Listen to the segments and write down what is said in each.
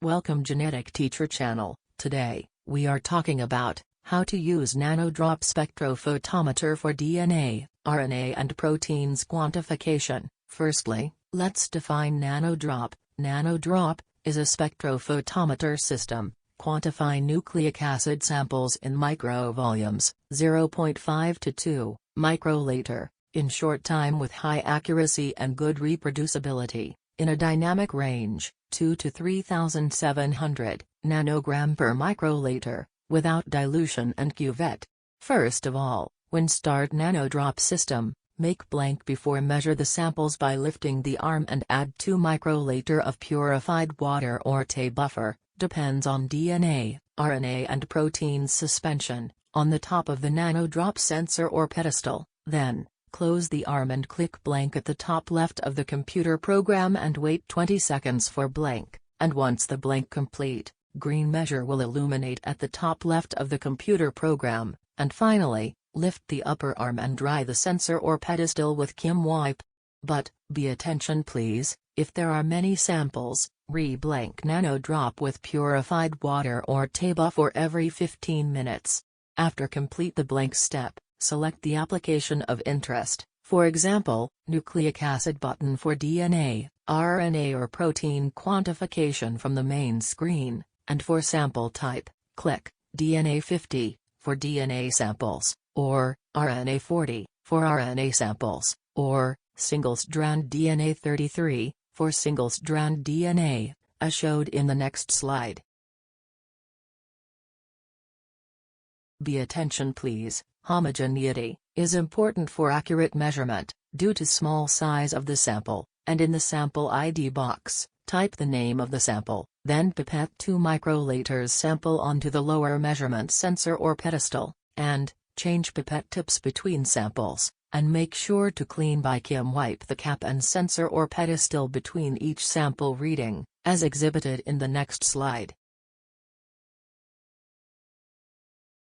Welcome Genetic Teacher Channel. Today, we are talking about how to use Nanodrop spectrophotometer for DNA, RNA and proteins quantification. Firstly, let's define Nanodrop. Nanodrop is a spectrophotometer system, quantify nucleic acid samples in microvolumes, 0.5 to 2 microliter, in short time with high accuracy and good reproducibility, in a dynamic range, 2 to 3,700 nanogram per microliter, without dilution and cuvette. First of all, when start Nanodrop system, make blank before measure the samples by lifting the arm and add 2 microliter of purified water or T buffer, depends on DNA, RNA and protein suspension, on the top of the Nanodrop sensor or pedestal. Then, close the arm and click blank at the top left of the computer program and wait 20 seconds for blank, and once the blank complete, green measure will illuminate at the top left of the computer program, and finally, lift the upper arm and dry the sensor or pedestal with Kim wipe. But, be attention please, if there are many samples, re-blank Nanodrop with purified water or T buffer every 15 minutes. After complete the blank step, select the application of interest, for example, nucleic acid button for DNA, RNA or protein quantification from the main screen, and for sample type, click DNA 50 for DNA samples, or RNA 40 for RNA samples, or single-strand DNA 33 for single-strand DNA, as showed in the next slide. Be attention please. Homogeneity is important for accurate measurement, due to small size of the sample, and in the sample ID box, type the name of the sample, then pipette 2 microliters sample onto the lower measurement sensor or pedestal, and change pipette tips between samples, and make sure to clean by Kim wipe the cap and sensor or pedestal between each sample reading, as exhibited in the next slide.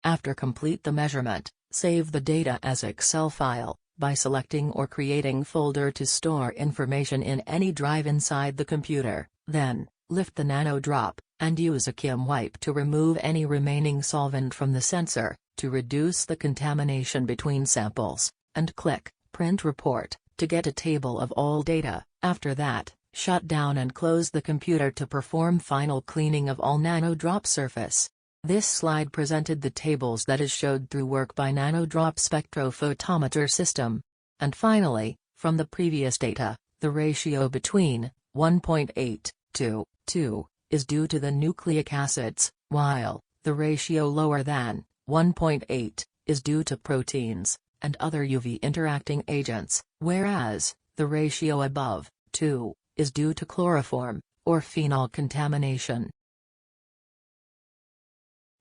After complete the measurement, save the data as Excel file, by selecting or creating folder to store information in any drive inside the computer. Then, lift the Nanodrop, and use a Kim wipe to remove any remaining solvent from the sensor, to reduce the contamination between samples, and click Print Report, to get a table of all data. After that, shut down and close the computer to perform final cleaning of all Nanodrop surface. This slide presented the tables that is showed through work by Nanodrop spectrophotometer system. And finally, from the previous data, the ratio between 1.8 to 2 is due to the nucleic acids, while the ratio lower than 1.8 is due to proteins and other UV interacting agents, whereas the ratio above 2 is due to chloroform or phenol contamination.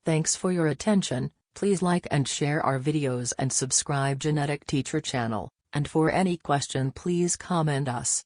Thanks for your attention. Please like and share our videos and subscribe Genetic Teacher channel, and for any question please comment us.